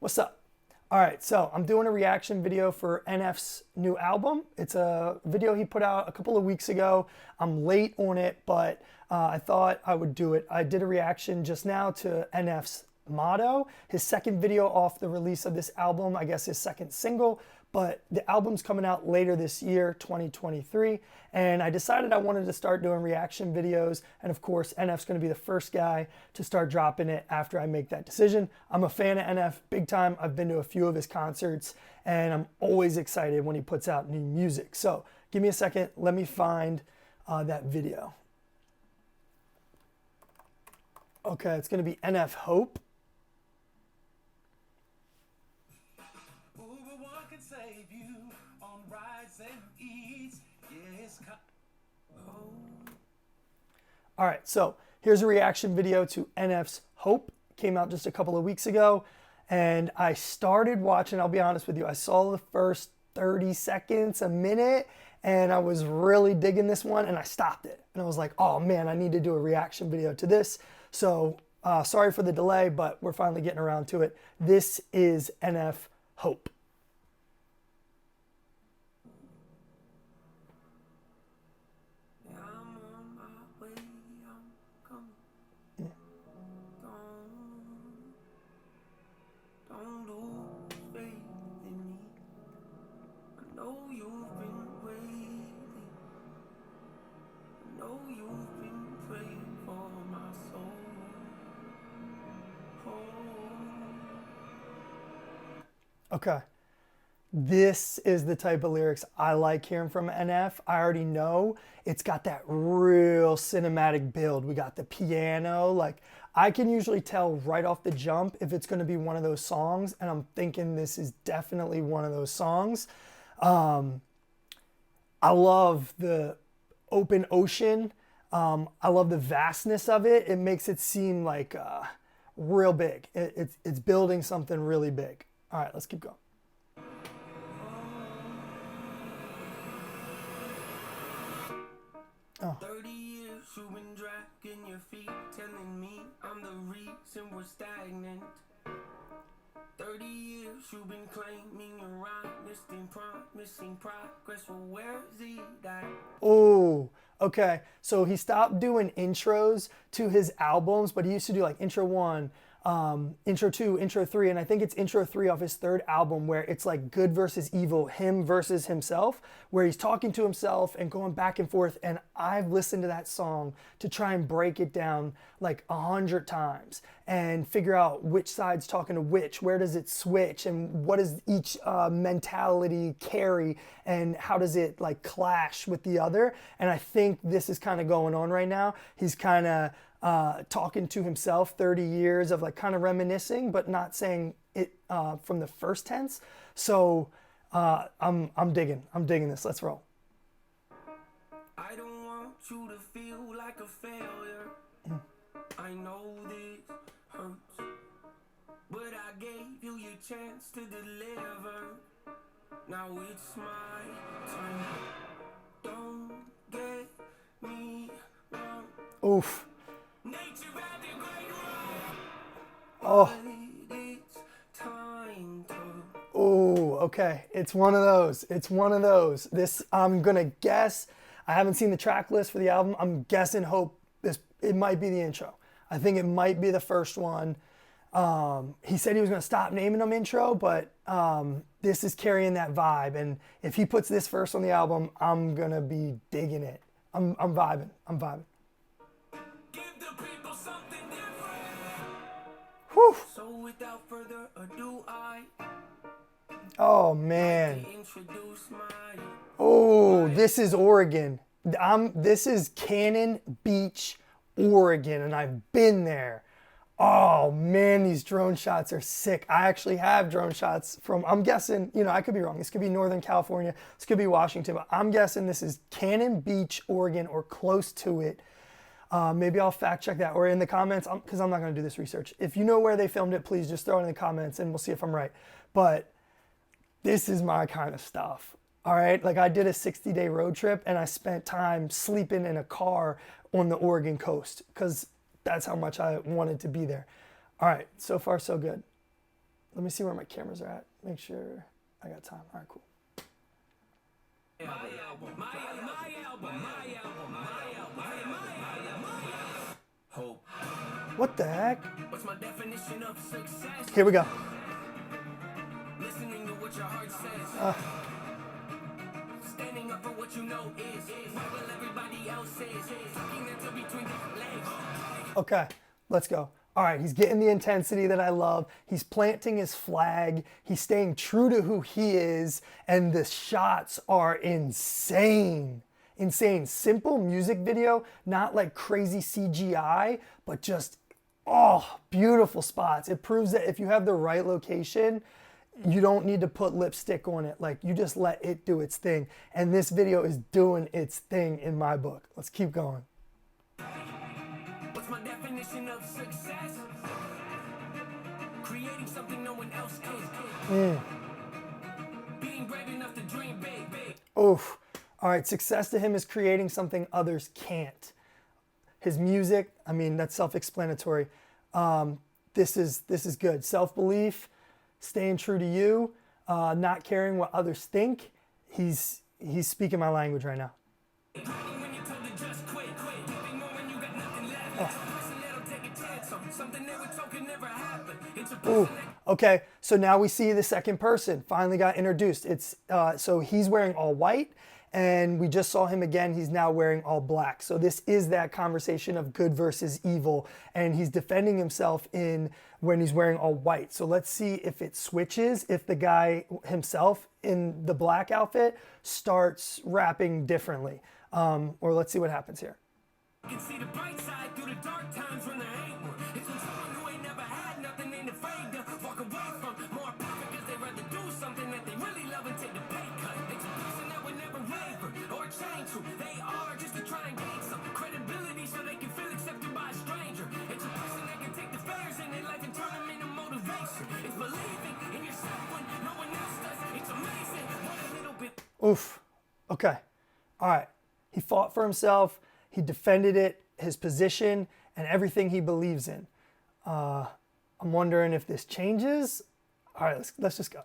What's up? All right, so I'm doing a reaction video for NF's new album. It's a video he put out a couple of weeks ago. I'm late on it, but I thought I would do it. I did a reaction just now to NF's Motto, his second video off the release of this album, I guess his second single, but the album's coming out later this year, 2023, and I decided I wanted to start doing reaction videos, and of course NF's going to be the first guy to start dropping it after I make that decision. I'm a fan of NF big time. I've been to a few of his concerts, and I'm always excited when he puts out new music. So give me a second, let me find that video. Okay, it's going to be NF Hope. Save you on rides and eats. Yes. All right, so here's a reaction video to NF's Hope. Came out just a couple of weeks ago, and I started watching. I'll be honest with you, I saw the first 30 seconds, a minute, and I was really digging this one, and I stopped it. And I was like, oh man, I need to do a reaction video to this. So sorry for the delay, but we're finally getting around to it. This is NF Hope. Don't lose faith in me. I know you've been waiting. I know you've been praying for my soul. Okay. This is the type of lyrics I like hearing from NF. I already know it's got that real cinematic build. We got the piano. Like, I can usually tell right off the jump if it's going to be one of those songs, and I'm thinking this is definitely one of those songs. I love the open ocean. I love the vastness of it. It makes it seem like real big. It's building something really big. All right, let's keep going. Oh. 30 years you've been dragging your feet, telling me I'm the reason we're stagnant. 30 years you've been claiming you're right, missing progress. Well, where's he at? Oh, okay. So he stopped doing intros to his albums, but he used to do like intro 1, intro 2, intro 3, and I think it's intro 3 off his third album where it's like good versus evil, him versus himself, where he's talking to himself and going back and forth. And I've listened to that song to try and break it down like 100 times and figure out which side's talking to which, where does it switch, and what does each mentality carry, and how does it like clash with the other. And I think this is kind of going on right now. He's kind of talking to himself, 30 years of like kind of reminiscing, but not saying it from the first tense. So I'm digging this. Let's roll. I don't want you to feel like a failure. I know this hurts, but I gave you your chance to deliver. Now it's my turn. Don't get me wrong. Oof. Nature had a great run. Oh. It's time to. Oh, okay. It's one of those. It's one of those. This, I'm gonna guess. I haven't seen the track list for the album. I'm guessing Hope. It might be the intro. I think it might be the first one. He said he was gonna stop naming them intro, but this is carrying that vibe. And if he puts this first on the album, I'm gonna be digging it. I'm vibing. I'm vibing. Whew. So without further ado, Oh man. introduce my. Oh, this is Oregon. This is Cannon Beach, Oregon, and I've been there. Oh man, these drone shots are sick. I actually have drone shots from, I'm guessing, you know, I could be wrong. This could be Northern California. This could be Washington, but I'm guessing this is Cannon Beach, Oregon, or close to it. Maybe I'll fact check that, or in the comments, because I'm not going to do this research. If you know where they filmed it, please just throw it in the comments and we'll see if I'm right. But this is my kind of stuff. All right. Like, I did a 60-day road trip and I spent time sleeping in a car on the Oregon coast because that's how much I wanted to be there. All right. So far, so good. Let me see where my cameras are at. Make sure I got time. All right, cool. Hope. What the heck? What's my definition of success? Here we go. Listening to what your heart says. Standing up for what you know is. What will everybody else say? Tucking into between different legs. Okay, let's go. All right, he's getting the intensity that I love. He's planting his flag. He's staying true to who he is. And the shots are insane. Insane. Simple music video, not like crazy CGI, but just, oh, beautiful spots. It proves that if you have the right location, you don't need to put lipstick on it. Like, you just let it do its thing. And this video is doing its thing in my book. Let's keep going. What's my definition of success? Creating something no one else can. Being brave enough to dream big. Oof. All right, success to him is creating something others can't. His music, I mean, that's self-explanatory. This is good. Self-belief, staying true to you, not caring what others think. He's speaking my language right now. When you're told to just quit. Giving more when you got nothing left. It's a person that'll take a chance on something they were told could never happen. It's a person that Okay, so now we see the second person finally got introduced. It's so he's wearing all white, and we just saw him again. He's now wearing all black. So this is that conversation of good versus evil, and he's defending himself in when he's wearing all white. So let's see if it switches, if the guy himself in the black outfit starts rapping differently, or let's see what happens here. can see the bright side through the dark times when there ain't one. It's when someone who ain't never had nothing ain't afraid to walk away from more profit because they'd rather do something that they really love and take the pay cut. It's a person that would never waver or change who they are just to try and gain some credibility so they can feel accepted by a stranger. It's a person that can take the failures in their life and turn them into motivation. It's believing in yourself when no one else does. It's amazing. What a little bit. Oof. Okay. All right. He fought for himself. He defended it, his position, and everything he believes in. I'm wondering if this changes. All right, let's just go.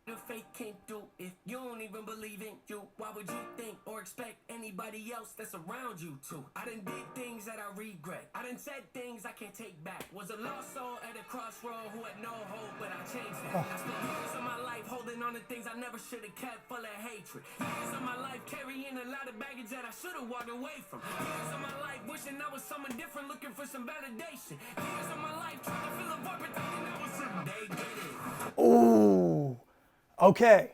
The fake can't do if you don't even believe in you. Why would you think or expect anybody else that's around you to? I done did things that I regret. I done said things I can't take back. Was a lost soul at a crossroad who had no hope, but I changed that. I spent years of my life holding on to things I never should have kept, full of hatred. Years of my life carrying a lot of baggage that I should have walked away from. Years of my life wishing I was someone different, looking for some validation. Years of my life trying to fill a void, but thinking I was something. They get it. Ooh. Okay.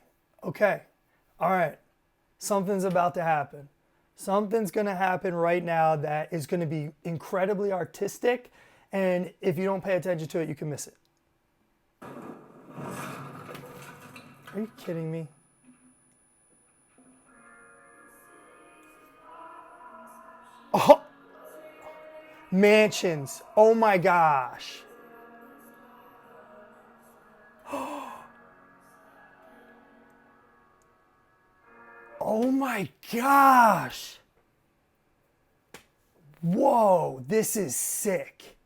All right. Something's about to happen. Something's going to happen right now that is going to be incredibly artistic, and if you don't pay attention to it, you can miss it. Are you kidding me? Oh, mansions. Oh my gosh. Oh my gosh. Whoa, this is sick.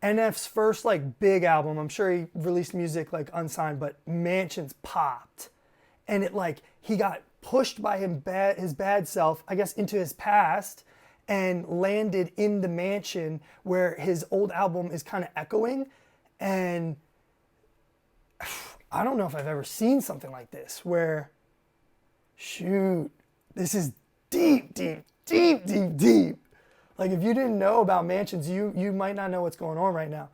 NF's first like big album. I'm sure he released music like unsigned, but Mansions popped. And it like he got pushed by his bad self, I guess, into his past and landed in the mansion where his old album is kind of echoing. And I don't know if I've ever seen something like this where, shoot, this is deep. Like if you didn't know about mansions, you might not know what's going on right now.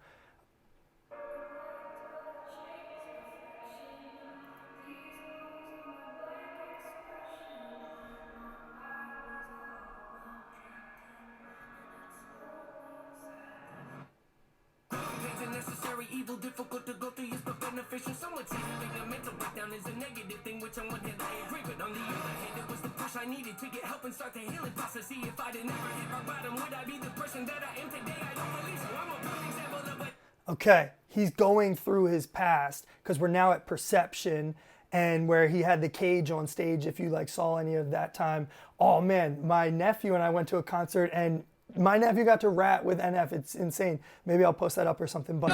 Pain's a necessary evil, difficult to go through, yes, but beneficial. Someone says a mental breakdown is a negative thing, which on one hand I agree, but on the other hand, it was the push I needed to get help and start the healing process. See, if I didn't ever hit my bottom, would I be the person that I am today? I don't believe so. I'm a perfect example of what. Okay, he's going through his past because we're now at Perception and where he had the cage on stage. If you like saw any of that time, oh man, my nephew and I went to a concert and My nephew got to rat with NF. It's insane. Maybe I'll post that up or something. But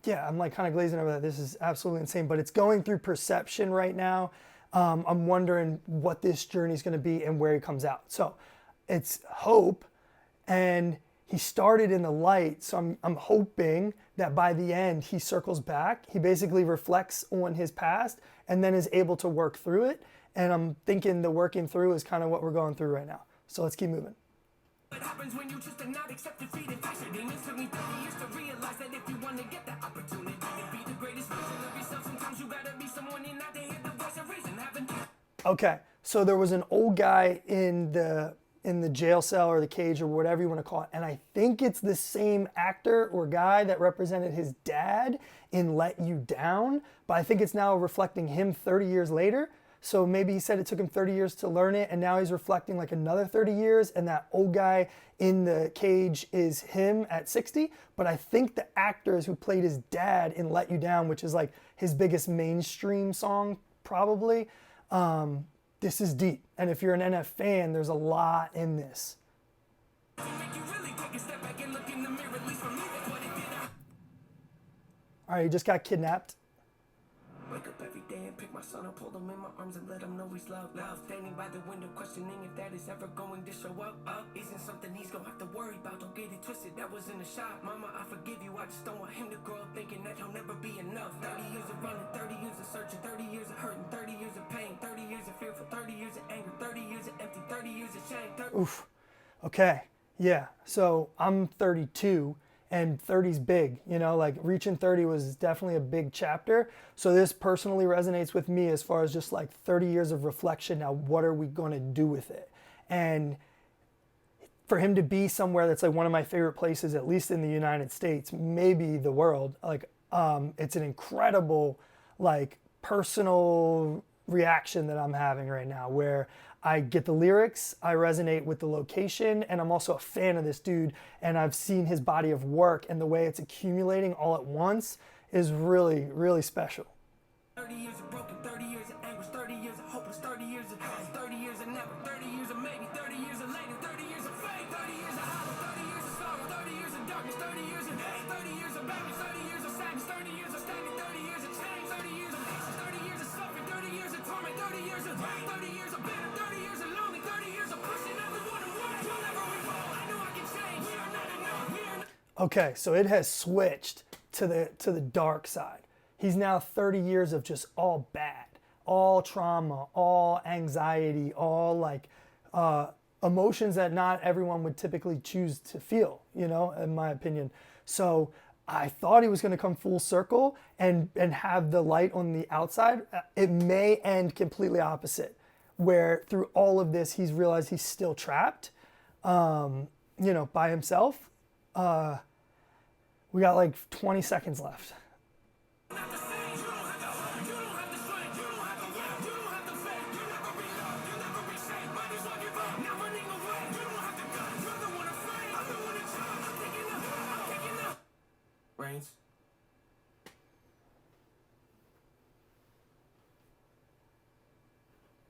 yeah, I'm like kind of glazing over that. This is absolutely insane, but it's going through perception right now. I'm wondering what this journey is going to be and where he comes out. So it's hope, and he started in the light. So I'm hoping that by the end he circles back. He basically reflects on his past and then is able to work through it. And I'm thinking the working through is kind of what we're going through right now. So let's keep moving. What happens when you choose to not accept defeat and face it? It took me 30 years to realize that if you want to get the opportunity to be the greatest version of yourself, sometimes you gotta be someone and not to hear the voice of reason. Okay, so there was an old guy in the jail cell or the cage or whatever you want to call it, and I think it's the same actor or guy that represented his dad in Let You Down, but I think it's now reflecting him 30 years later. So maybe he said it took him 30 years to learn it, and now he's reflecting like another 30 years, and that old guy in the cage is him at 60. But I think the actors who played his dad in Let You Down, which is like his biggest mainstream song probably, this is deep. And if you're an NF fan, there's a lot in this. All right, he just got kidnapped. Wake up every day and pick my son up, hold him in my arms and let him know he's loved. Standing by the window, questioning if that is ever going to show up. Isn't something he's gonna have to worry about. Don't get it twisted, that was in the shot. Mama, I forgive you. I just don't want him to grow up thinking that he'll never be enough. 30 years of running, 30 years of searching, 30 years of hurting, 30 years of pain, 30 years of fearful, 30 years of anger, 30 years of empty, 30 years of shame. Oof. Okay. Yeah. So I'm 32. And 30's big, you know, like reaching 30 was definitely a big chapter. So this personally resonates with me as far as just like 30 years of reflection. Now, what are we going to do with it? And for him to be somewhere that's like one of my favorite places, at least in the United States, maybe the world, like it's an incredible, like personal reaction that I'm having right now where I get the lyrics, I resonate with the location, and I'm also a fan of this dude, and I've seen his body of work, and the way it's accumulating all at once is really, really special. 30 years of broken, 30 years of anguish, 30 years of hopeless, 30 years of past, 30 years of never, 30 years of maybe, 30 years of later, 30 years of fake, 30 years of hollow, 30 years of sorrow, 30 years of darkness, 30 years of hate, 30 years of badness, 30 years of sadness, 30 years of standing, 30 years of change, 30 years of patience, 30 years of suffering, 30 years of torment, 30 years of pain, 30 years of bitter, 30 years of lonely, 30 years of pushing everyone away. Whenever we fall, I know I can change. We are not enough. We are not. Okay, so it has switched to the dark side. He's now 30 years of just all bad, all trauma, all anxiety, all like emotions that not everyone would typically choose to feel, you know, in my opinion. So I thought he was going to come full circle and have the light on the outside. It may end completely opposite, where through all of this, he's realized he's still trapped, you know, by himself. We got like 20 seconds left. Brains.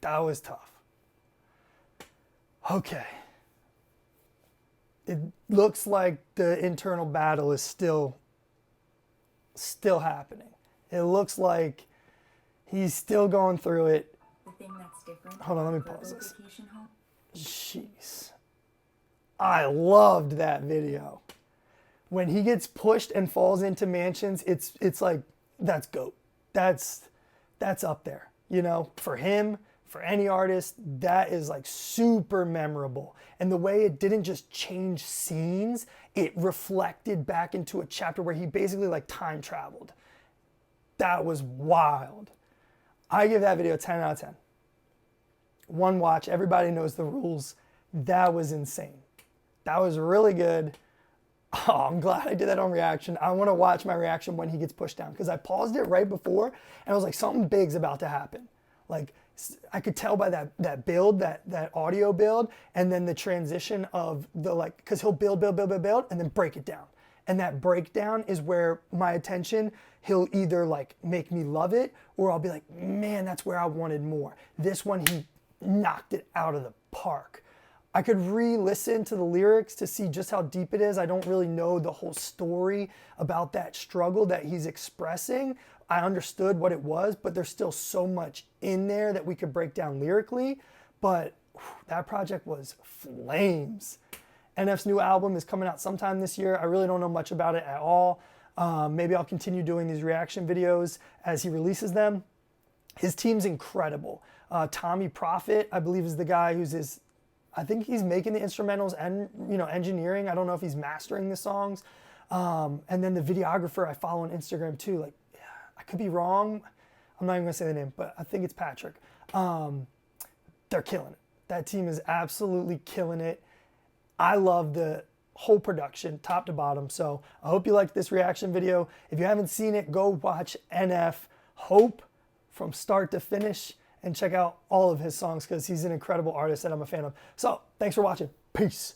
That was tough. Okay. It looks like the internal battle is still happening. It looks like he's still going through it. The thing that's different. Hold on, let me pause this. Vacation home. Jeez. I loved that video. When he gets pushed and falls into mansions, it's like, that's GOAT. That's up there. You know, for him, for any artist, that is like super memorable. And the way it didn't just change scenes, it reflected back into a chapter where he basically like time traveled. That was wild. I give that video a 10 out of 10. One watch, everybody knows the rules. That was insane. That was really good. Oh, I'm glad I did that on reaction. I want to watch my reaction when he gets pushed down because I paused it right before and I was like, something big's about to happen. Like I could tell by that build, that audio build, and then the transition of the like, because he'll build, and then break it down. And that breakdown is where my attention, he'll either like make me love it, or I'll be like, man, that's where I wanted more. This one, he knocked it out of the park. I could re-listen to the lyrics to see just how deep it is. I don't really know the whole story about that struggle that he's expressing. I understood what it was, but there's still so much in there that we could break down lyrically. But that project was flames. NF's new album is coming out sometime this year. I really don't know much about it at all. Maybe I'll continue doing these reaction videos as he releases them. His team's incredible. Tommy Profit, I believe, is the guy who's his, I think he's making the instrumentals and, you know, engineering. I don't know if he's mastering the songs. And then the videographer I follow on Instagram too. Like, I could be wrong. I'm not even gonna say the name, but I think it's Patrick. They're killing it. That team is absolutely killing it. I love the whole production, top to bottom. So I hope you liked this reaction video. If you haven't seen it, go watch NF Hope from start to finish and check out all of his songs because he's an incredible artist that I'm a fan of. So thanks for watching. Peace.